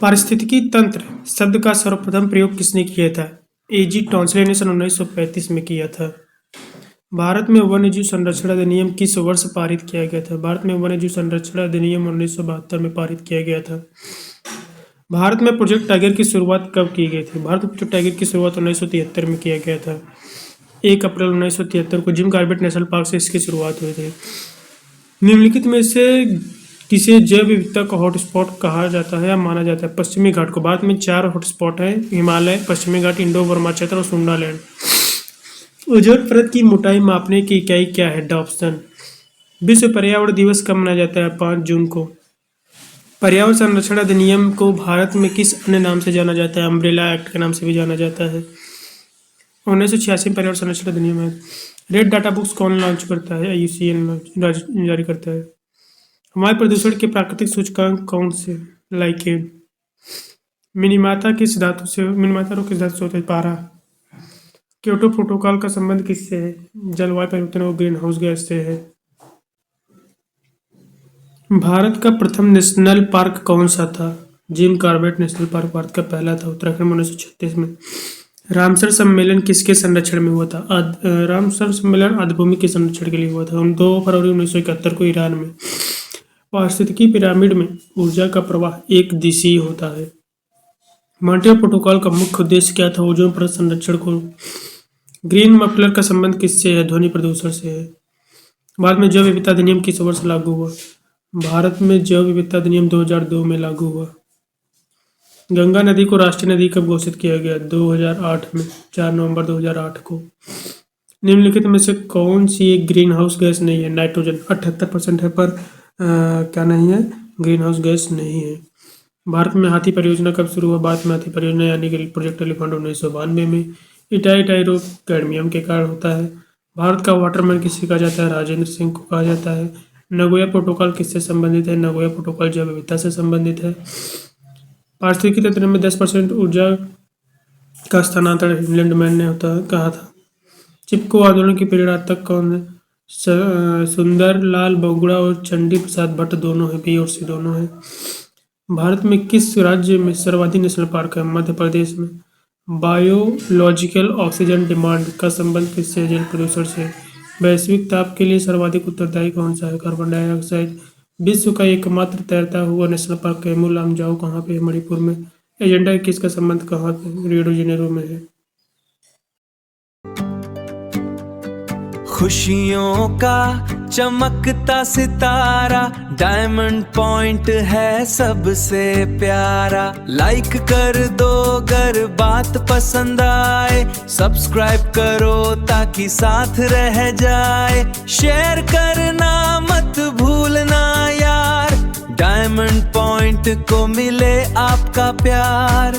पारिस्थितिकी तंत्र शब्द का सर्वप्रथम प्रयोग किसने किया था? A.G. टॉन्सले ने सन 1935 में किया था। भारत में वन्यजीव संरक्षण अधिनियम किस वर्ष पारित किया गया था? भारत में वन्यजीव संरक्षण अधिनियम 1972 में पारित किया गया था। भारत में प्रोजेक्ट टाइगर की शुरुआत कब की गई थी? भारत में प्रोजेक्ट टाइगर की शुरुआत 1973 में किया गया था। 1 अप्रैल 1973 को जिम कॉर्बेट नेशनल पार्क से इसकी शुरुआत हुई थी। निम्नलिखित में से किसे जैव विविधता का हॉटस्पॉट कहा जाता है या माना जाता है? पश्चिमी घाट को। भारत में 4 हॉटस्पॉट हैं: हिमालय, पश्चिमी घाट, इंडो बर्मा क्षेत्र और सुंडालैंड। ओजोन परत की मोटाई मापने की इकाई क्या है? डॉप्सन। विश्व पर्यावरण दिवस कब मनाया जाता है? 5 जून को। पर्यावरण संरक्षण अधिनियम को भारत में किस अन्य नाम से जाना जाता है? अम्ब्रेला एक्ट के नाम से भी जाना जाता है। 1986 पर्यावरण संरक्षण अधिनियम है। रेड डाटा बुक्स कौन लॉन्च करता है? IUCN जारी करता है। हमारे प्रदूषण के प्राकृतिक सूचकांक कौन से? लाइकेन। मिनीमाता रोग किस धातु से होता है? पारा। क्योटो प्रोटोकॉल का संबंध किससे है? जलवायु परिवर्तन और ग्रीन हाउस गैस से है। भारत का प्रथम नेशनल पार्क कौन सा था? Jim Corbett national park Bharat का पहला था, उत्तराखंड में 1936 में। रामसर सम्मेलन किसके संरक्षण में हुआ था? रामसर सम्मेलन आर्द्रभूमि के संरक्षण के लिए हुआ था। 2 फरवरी 1971 को ईरान में। पारिस्थितिकी पिरामिड में ऊर्जा का प्रवाह एक दिशीय होता है। मॉन्ट्रियल प्रोटोकॉल का मुख्य उद्देश्य क्या था? ओजोन परत संरक्षण को। ग्रीन मफलर का संबंध किससे है? ध्वनि प्रदूषण से है। भारत में जैव विविधता अधिनियम किस वर्ष लागू हुआ? भारत में जैव विविधता अधिनियम 2002 में लागू हुआ। गंगा नदी को राष्ट्रीय नदी कब घोषित किया गया? 2008 में, 4 नवंबर 2008 को। निम्नलिखित में से कौन सी एक ग्रीन हाउस गैस नहीं है? नाइट्रोजन 78% है, पर क्या नहीं है? ग्रीन हाउस गैस नहीं है। भारत में हाथी परियोजना कब शुरू हुआ? भारत में हाथी परियोजना यानी कि प्रोजेक्ट एलिफेंट 1992 में। इटाई रोग कैडमियम के कारण होता है। भारत का वाटरमैन किसे कहा जाता है? राजेंद्र सिंह को कहा जाता है। नगोया प्रोटोकॉल किससे संबंधित है? नगोया प्रोटोकॉल जैव विविधता से संबंधित है। पारिस्थितिकी तंत्र में 10% ऊर्जा का स्थानांतरण लैंडमैन ने कहा था। चिपको आंदोलन की प्रेरणा तक कौन है? सुंदर लाल बोगड़ा और चंडी प्रसाद भट्ट दोनों है, बी और सी दोनों है। भारत में किस राज्य में सर्वाधिक नेशनल पार्क है? मध्य प्रदेश में। बायोलॉजिकल ऑक्सीजन डिमांड का संबंध किससे? जल प्रदूषण से। वैश्विक ताप के लिए सर्वाधिक उत्तरदायी कौन सा है? Carbon dioxide. विश्व का एकमात्र तैरता हुआ नेशनल पार्क कैमू लामजाओ कहाँ पे है? मणिपुर में। एजेंडा 21 का संबंध कहाँ पे? रियो डी जेनेरो में है। खुशियों का चमकता सितारा डायमंड पॉइंट है सबसे प्यारा। लाइक कर दो अगर बात पसंद आए, सब्सक्राइब करो ताकि साथ रह जाए। शेयर करना मत भूलना यार, डायमंड पॉइंट को मिले आपका प्यार।